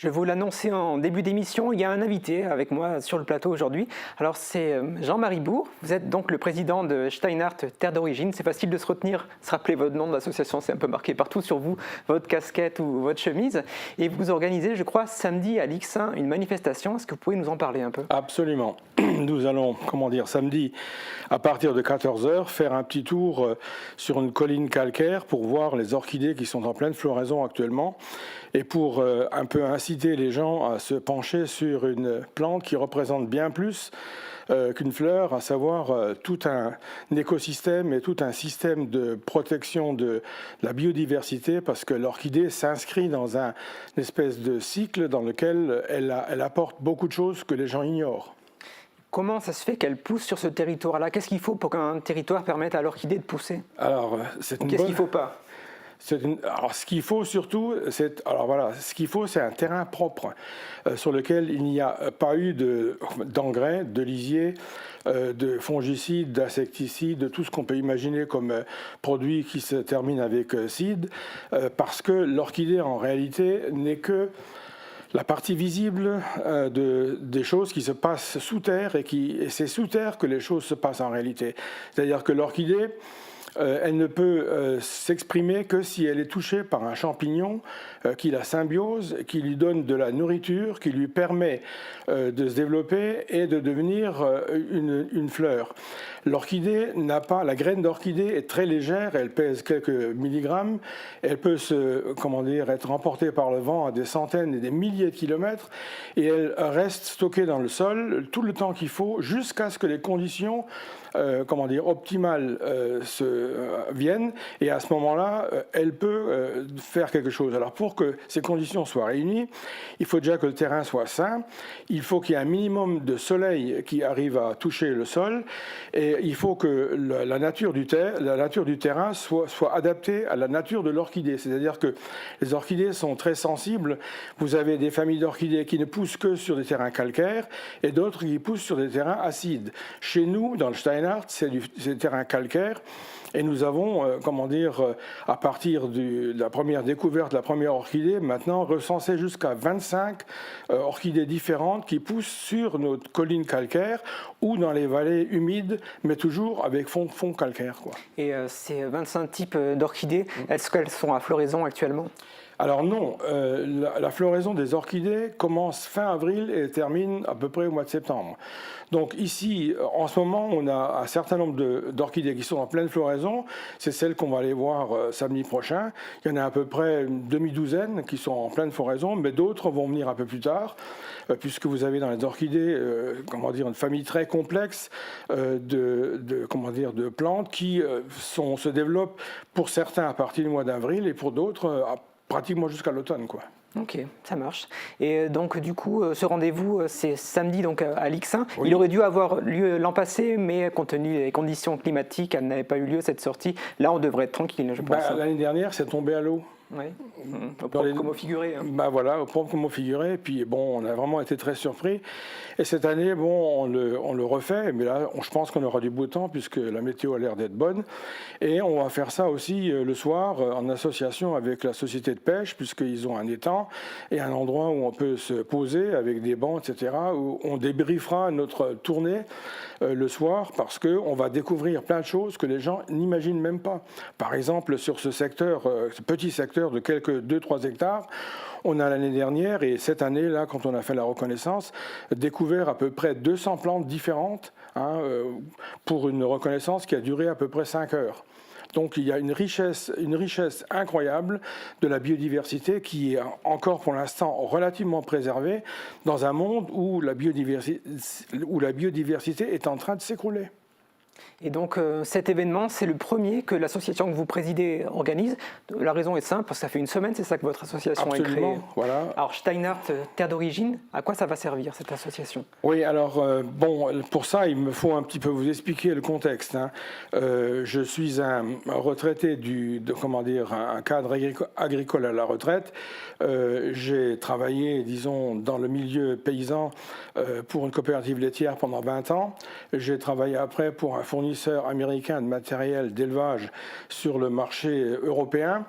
Je vous l'annonçais en début d'émission, il y a un invité avec moi sur le plateau aujourd'hui. Alors c'est Jean-Marie Bourg, vous êtes donc le président de Steinhardt Terre d'Origine. C'est facile de se retenir, se rappeler votre nom de l'association, c'est un peu marqué partout sur vous, votre casquette ou votre chemise. Et vous organisez, je crois, samedi à l'Ixin une manifestation. Est-ce que vous pouvez nous en parler un peu ? Absolument. Nous allons, samedi, à partir de 14h, faire un petit tour sur une colline calcaire pour voir les orchidées qui sont en pleine floraison actuellement et pour un peu inciter les gens à se pencher sur une plante qui représente bien plus qu'une fleur, à savoir tout un écosystème et tout un système de protection de la biodiversité, parce que l'orchidée s'inscrit dans une espèce de cycle dans lequel elle apporte beaucoup de choses que les gens ignorent. Comment ça se fait qu'elle pousse sur ce territoire-là ? Qu'est-ce qu'il faut pour qu'un territoire permette à l'orchidée de pousser ? Alors, qu'est-ce qu'il ne faut pas ? Alors, ce qu'il faut surtout, c'est un terrain propre sur lequel il n'y a pas eu d'engrais, de lisier, de fongicides, d'insecticides, de tout ce qu'on peut imaginer comme produit qui se termine avec cide, parce que l'orchidée, en réalité, n'est que la partie visible des choses qui se passent sous terre, et c'est sous terre que les choses se passent en réalité. C'est-à-dire que l'orchidée, elle ne peut s'exprimer que si elle est touchée par un champignon qui la symbiose, qui lui donne de la nourriture, qui lui permet de se développer et de devenir une fleur. L'orchidée n'a pas, la graine d'orchidée est très légère, elle pèse quelques milligrammes, elle peut être emportée par le vent à des centaines et des milliers de kilomètres, et elle reste stockée dans le sol tout le temps qu'il faut jusqu'à ce que les conditions optimales viennent, et à ce moment-là, elle peut faire quelque chose. Alors pour que ces conditions soient réunies, il faut déjà que le terrain soit sain, il faut qu'il y ait un minimum de soleil qui arrive à toucher le sol, et il faut que la nature du terrain soit adaptée à la nature de l'orchidée. C'est-à-dire que les orchidées sont très sensibles. Vous avez des familles d'orchidées qui ne poussent que sur des terrains calcaires et d'autres qui poussent sur des terrains acides. Chez nous, dans le Steinhardt, c'est des terrains calcaires. Et nous avons, à partir de la première découverte, la première orchidée, maintenant recensé jusqu'à 25 orchidées différentes qui poussent sur notre colline calcaire ou dans les vallées humides, mais toujours avec fond calcaire, quoi. Et ces 25 types d'orchidées, est-ce qu'elles sont à floraison actuellement ? Alors non, la floraison des orchidées commence fin avril et termine à peu près au mois de septembre. Donc ici, en ce moment, on a un certain nombre d'orchidées qui sont en pleine floraison. C'est celles qu'on va aller voir samedi prochain. Il y en a à peu près une demi-douzaine qui sont en pleine floraison, mais d'autres vont venir un peu plus tard, puisque vous avez dans les orchidées, une famille très complexe de plantes qui se développent pour certains à partir du mois d'avril et pour d'autres pratiquement jusqu'à l'automne, quoi. Ok, ça marche. Et donc du coup, ce rendez-vous, c'est samedi donc à l'Ixin. Oui. Il aurait dû avoir lieu l'an passé, mais compte tenu des conditions climatiques, elle n'avait pas eu lieu cette sortie. Là, on devrait être tranquille, je pense. L'année dernière, c'est tombé à l'eau. Oui, au propre comme au figuré. Hein. Au propre comme au figuré. Et puis on a vraiment été très surpris. Et cette année, on le refait, mais là, je pense qu'on aura du beau temps puisque la météo a l'air d'être bonne. Et on va faire ça aussi le soir en association avec la société de pêche, puisqu'ils ont un étang et un endroit où on peut se poser avec des bancs, etc., où on débriefera notre tournée le soir, parce qu'on va découvrir plein de choses que les gens n'imaginent même pas. Par exemple, sur ce petit secteur de quelques 2-3 hectares, on a l'année dernière et cette année, là, quand on a fait la reconnaissance, découvert à peu près 200 plantes différentes pour une reconnaissance qui a duré à peu près 5 heures. Donc il y a une richesse incroyable de la biodiversité qui est encore pour l'instant relativement préservée dans un monde où la biodiversité est en train de s'écrouler. Et donc cet événement, c'est le premier que l'association que vous présidez organise. La raison est simple, parce que ça fait une semaine, c'est ça que votre association est créée. Voilà. Alors Steinhardt Terre d'Origine, à quoi ça va servir cette association ? Oui, alors pour ça, il me faut un petit peu vous expliquer le contexte. Je suis un retraité un cadre agricole à la retraite. J'ai travaillé, disons, dans le milieu paysan pour une coopérative laitière pendant 20 ans. J'ai travaillé après pour un fournisseur américain de matériel d'élevage sur le marché européen.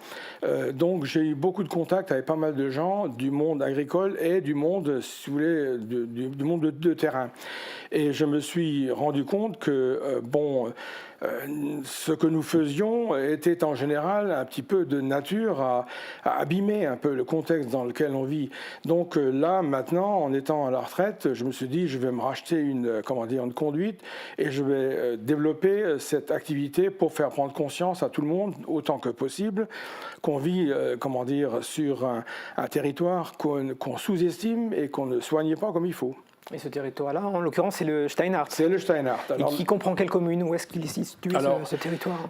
Donc j'ai eu beaucoup de contacts avec pas mal de gens du monde agricole et du monde, si vous voulez, du monde de terrain. Et je me suis rendu compte que, ce que nous faisions était en général un petit peu de nature à abîmer un peu le contexte dans lequel on vit. Donc là, maintenant, en étant à la retraite, je me suis dit, je vais me racheter une conduite et je vais développer cette activité pour faire prendre conscience à tout le monde, autant que possible, qu'on vit, sur un territoire qu'on sous-estime et qu'on ne soigne pas comme il faut. Et ce territoire-là, en l'occurrence, c'est le Steinhardt. C'est le Steinhardt. Alors, et qui comprend quelle commune? Où est-ce qu'il est situé, ce territoire?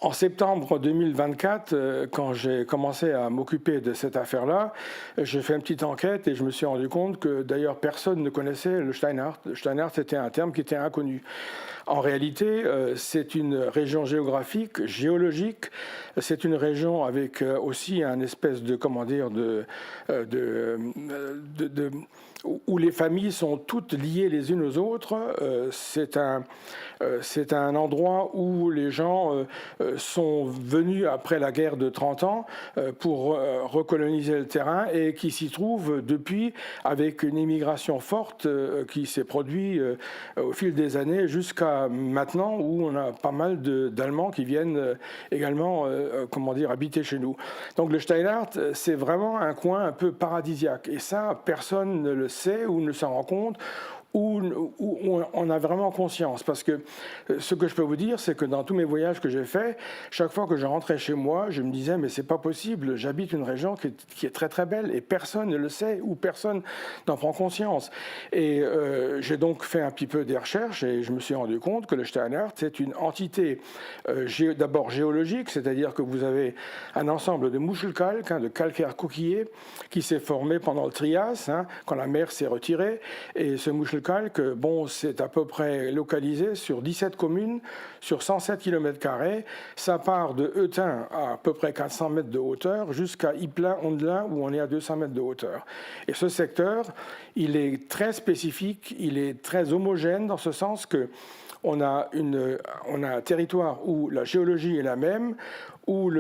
En septembre 2024, quand j'ai commencé à m'occuper de cette affaire-là, j'ai fait une petite enquête et je me suis rendu compte que d'ailleurs personne ne connaissait le Steinhardt. Le Steinhardt, c'était un terme qui était inconnu. En réalité, c'est une région géographique, géologique. C'est une région avec aussi un espèce de, où les familles sont toutes liées les unes aux autres. C'est un endroit où les gens sont venus après la guerre de 30 ans pour recoloniser le terrain et qui s'y trouvent depuis avec une immigration forte qui s'est produite au fil des années jusqu'à maintenant où on a pas mal d'Allemands qui viennent également habiter chez nous. Donc le Steinhardt, c'est vraiment un coin un peu paradisiaque et ça, personne ne le sait ou ne s'en rend compte, où on a vraiment conscience. Parce que ce que je peux vous dire, c'est que dans tous mes voyages que j'ai faits, chaque fois que je rentrais chez moi, je me disais, mais c'est pas possible, j'habite une région qui est très très belle et personne ne le sait ou personne n'en prend conscience. Et j'ai donc fait un petit peu des recherches et je me suis rendu compte que le Steinhardt, c'est une entité d'abord géologique, c'est-à-dire que vous avez un ensemble de muschelkalk, de calcaire coquillé, qui s'est formé pendant le Trias, quand la mer s'est retirée. Et ce muschelkalk, c'est à peu près localisé sur 17 communes, sur 107 km². Ça part de Eutin à peu près 400 mètres de hauteur jusqu'à Ypelin-Ondelin où on est à 200 mètres de hauteur. Et ce secteur, il est très spécifique, il est très homogène dans ce sens que on a un territoire où la géologie est la même, où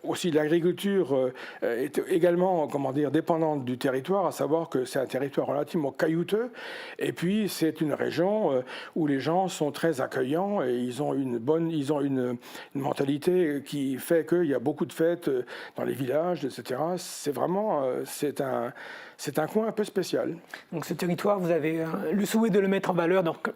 aussi l'agriculture est également dépendante du territoire, à savoir que c'est un territoire relativement caillouteux, et puis c'est une région où les gens sont très accueillants et ils ont une mentalité qui fait qu'il y a beaucoup de fêtes dans les villages, etc. C'est vraiment c'est un coin un peu spécial. Donc ce territoire, vous avez le souhait de le mettre en valeur, donc,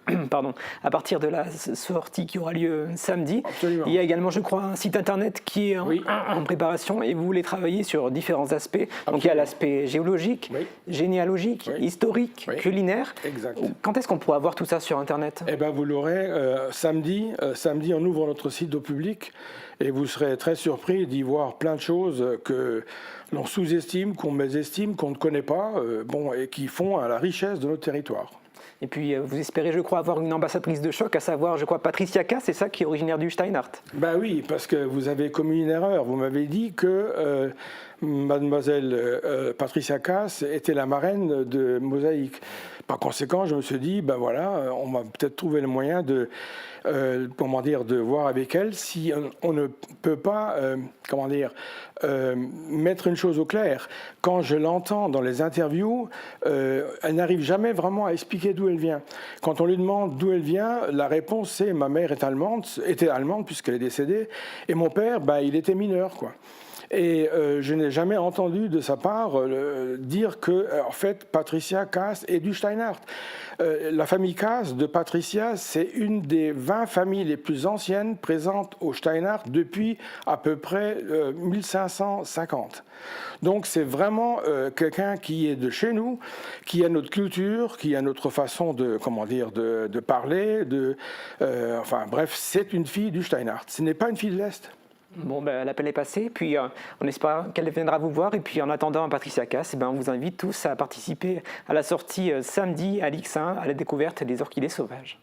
à partir de la sortie qui aura lieu samedi. Absolument. Il y a également, je crois, un site internet qui est en préparation et vous voulez travailler sur différents aspects. Absolument. Donc il y a l'aspect géologique, généalogique, historique, culinaire. Exact. Quand est-ce qu'on pourra voir tout ça sur internet? Eh bien, vous l'aurez samedi. Samedi, on ouvre notre site au public et vous serez très surpris d'y voir plein de choses que l'on sous-estime, qu'on mésestime, qu'on ne connaît pas, et qui font à la richesse de notre territoire. Et puis, vous espérez, je crois, avoir une ambassadrice de choc, à savoir, je crois, Patricia Cass, c'est ça, qui est originaire du Steinhardt. Ben oui, parce que vous avez commis une erreur. Vous m'avez dit que mademoiselle Patricia Cass était la marraine de Mosaïque. Par conséquent, je me suis dit, on va peut-être trouver le moyen de voir avec elle si on ne peut pas, mettre une chose au clair. Quand je l'entends dans les interviews, elle n'arrive jamais vraiment à expliquer d'où elle vient. Quand on lui demande d'où elle vient, la réponse c'est ma mère était allemande puisqu'elle est décédée, et mon père, il était mineur, quoi. Et je n'ai jamais entendu de sa part dire que, en fait, Patricia Cass est du Steinhardt. La famille Cass de Patricia, c'est une des 20 familles les plus anciennes présentes au Steinhardt depuis à peu près 1550. Donc c'est vraiment quelqu'un qui est de chez nous, qui a notre culture, qui a notre façon de parler, bref, c'est une fille du Steinhardt. Ce n'est pas une fille de l'Est. Bon, l'appel est passé, puis on espère qu'elle viendra vous voir, et puis en attendant Patricia Cass, on vous invite tous à participer à la sortie samedi à l'X1, à la découverte des orchidées sauvages.